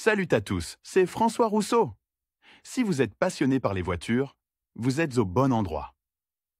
Salut à tous, c'est François Rousseau. Si vous êtes passionné par les voitures, vous êtes au bon endroit.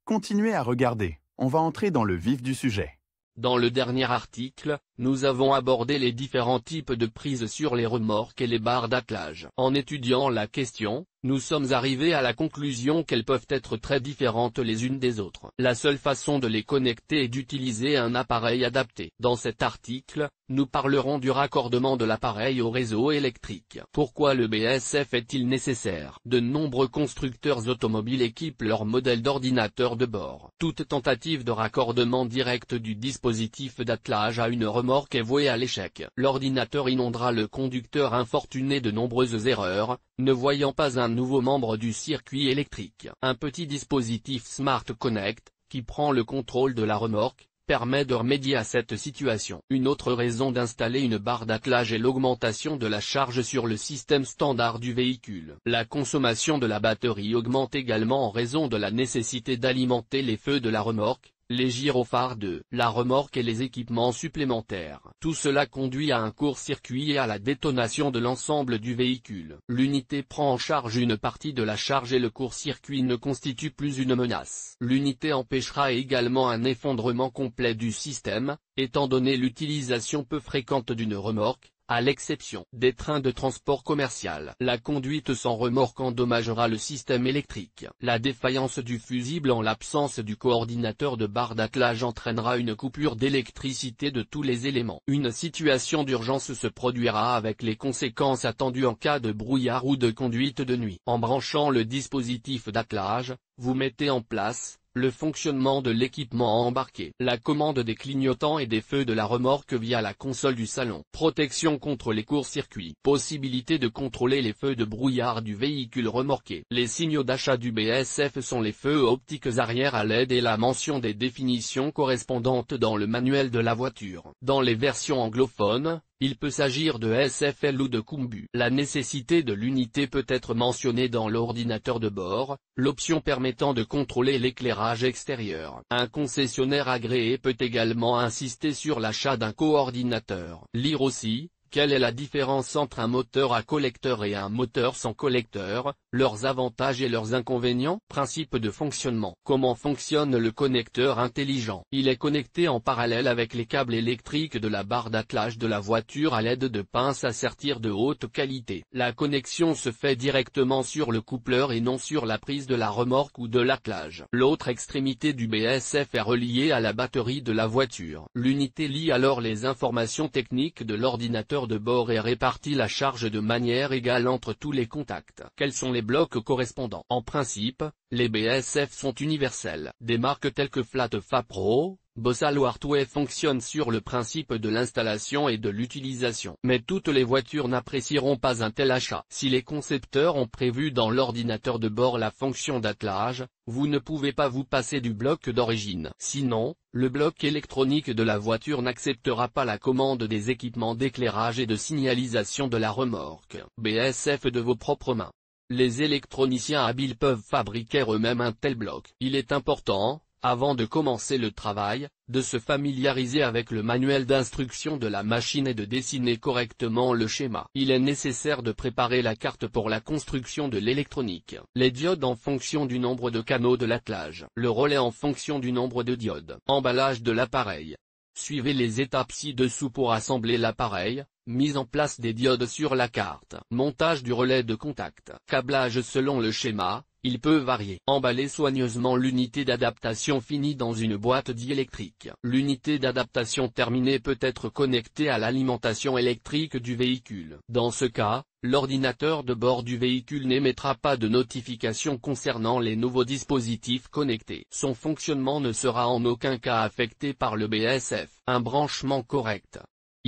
Continuez à regarder, on va entrer dans le vif du sujet. Dans le dernier article, nous avons abordé les différents types de prises sur les remorques et les barres d'attelage. En étudiant la question, nous sommes arrivés à la conclusion qu'elles peuvent être très différentes les unes des autres. La seule façon de les connecter est d'utiliser un appareil adapté. Dans cet article, nous parlerons du raccordement de l'appareil au réseau électrique. Pourquoi le BSF est-il nécessaire? De nombreux constructeurs automobiles équipent leur modèle d'ordinateur de bord. Toute tentative de raccordement direct du dispositif d'attelage à une remorque est vouée à l'échec. L'ordinateur inondera le conducteur infortuné de nombreuses erreurs, ne voyant pas un nouveau membre du circuit électrique. Un petit dispositif Smart Connect, qui prend le contrôle de la remorque, permet de remédier à cette situation. Une autre raison d'installer une barre d'attelage est l'augmentation de la charge sur le système standard du véhicule. La consommation de la batterie augmente également en raison de la nécessité d'alimenter les feux de la remorque, les gyrophares de la remorque et les équipements supplémentaires. Tout cela conduit à un court-circuit et à la détonation de l'ensemble du véhicule. L'unité prend en charge une partie de la charge et le court-circuit ne constitue plus une menace. L'unité empêchera également un effondrement complet du système, étant donné l'utilisation peu fréquente d'une remorque, à l'exception des trains de transport commercial. La conduite sans remorque endommagera le système électrique. La défaillance du fusible en l'absence du coordinateur de barre d'attelage entraînera une coupure d'électricité de tous les éléments. Une situation d'urgence se produira avec les conséquences attendues en cas de brouillard ou de conduite de nuit. En branchant le dispositif d'attelage, vous mettez en place le fonctionnement de l'équipement embarqué. La commande des clignotants et des feux de la remorque via la console du salon. Protection contre les courts-circuits. Possibilité de contrôler les feux de brouillard du véhicule remorqué. Les signaux d'achat du BSF sont les feux optiques arrière à LED et la mention des définitions correspondantes dans le manuel de la voiture. Dans les versions anglophones, il peut s'agir de SFL ou de Combu. La nécessité de l'unité peut être mentionnée dans l'ordinateur de bord, l'option permettant de contrôler l'éclairage extérieur. Un concessionnaire agréé peut également insister sur l'achat d'un coordinateur. Lire aussi, quelle est la différence entre un moteur à collecteur et un moteur sans collecteur, leurs avantages et leurs inconvénients? Principe de fonctionnement. Comment fonctionne le connecteur intelligent? Il est connecté en parallèle avec les câbles électriques de la barre d'attelage de la voiture à l'aide de pinces à sertir de haute qualité. La connexion se fait directement sur le coupleur et non sur la prise de la remorque ou de l'attelage. L'autre extrémité du BSF est reliée à la batterie de la voiture. L'unité lit alors les informations techniques de l'ordinateur de bord et répartit la charge de manière égale entre tous les contacts. Quels sont les blocs correspondants? En principe, les BSF sont universels. Des marques telles que Flat Pro, Bossal ou Artway fonctionnent sur le principe de l'installation et de l'utilisation. Mais toutes les voitures n'apprécieront pas un tel achat. Si les concepteurs ont prévu dans l'ordinateur de bord la fonction d'attelage, vous ne pouvez pas vous passer du bloc d'origine. Sinon, le bloc électronique de la voiture n'acceptera pas la commande des équipements d'éclairage et de signalisation de la remorque. BSF de vos propres mains. Les électroniciens habiles peuvent fabriquer eux-mêmes un tel bloc. Il est important, avant de commencer le travail, de se familiariser avec le manuel d'instruction de la machine et de dessiner correctement le schéma. Il est nécessaire de préparer la carte pour la construction de l'électronique. Les diodes en fonction du nombre de canaux de l'attelage. Le relais en fonction du nombre de diodes. Emballage de l'appareil. Suivez les étapes ci-dessous pour assembler l'appareil. Mise en place des diodes sur la carte. Montage du relais de contact. Câblage selon le schéma. Il peut varier. Emballer soigneusement l'unité d'adaptation finie dans une boîte diélectrique. L'unité d'adaptation terminée peut être connectée à l'alimentation électrique du véhicule. Dans ce cas, l'ordinateur de bord du véhicule n'émettra pas de notification concernant les nouveaux dispositifs connectés. Son fonctionnement ne sera en aucun cas affecté par le BSF. Un branchement correct.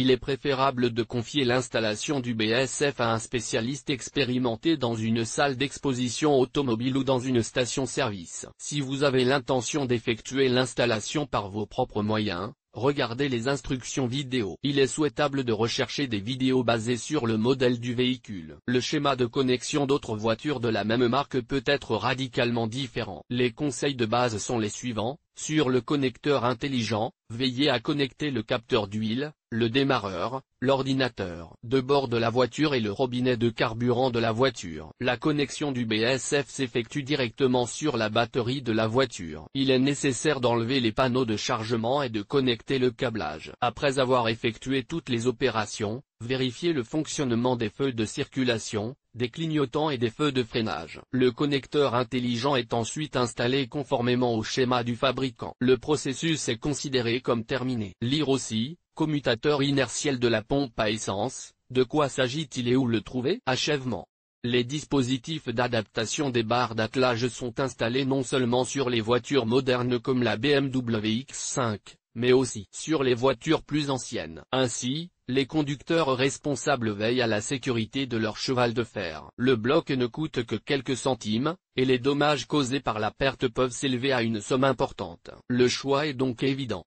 Il est préférable de confier l'installation du BSF à un spécialiste expérimenté dans une salle d'exposition automobile ou dans une station-service. Si vous avez l'intention d'effectuer l'installation par vos propres moyens, regardez les instructions vidéo. Il est souhaitable de rechercher des vidéos basées sur le modèle du véhicule. Le schéma de connexion d'autres voitures de la même marque peut être radicalement différent. Les conseils de base sont les suivants. Sur le connecteur intelligent, veillez à connecter le capteur d'huile, le démarreur, l'ordinateur de bord de la voiture et le robinet de carburant de la voiture. La connexion du BSF s'effectue directement sur la batterie de la voiture. Il est nécessaire d'enlever les panneaux de chargement et de connecter le câblage. Après avoir effectué toutes les opérations, vérifiez le fonctionnement des feux de circulation, des clignotants et des feux de freinage. Le connecteur intelligent est ensuite installé conformément au schéma du fabricant. Le processus est considéré comme terminé. Lire aussi, commutateur inertiel de la pompe à essence, de quoi s'agit-il et où le trouver? Achèvement. Les dispositifs d'adaptation des barres d'attelage sont installés non seulement sur les voitures modernes comme la BMW X5, mais aussi sur les voitures plus anciennes. Ainsi, les conducteurs responsables veillent à la sécurité de leur cheval de fer. Le bloc ne coûte que quelques centimes, et les dommages causés par la perte peuvent s'élever à une somme importante. Le choix est donc évident.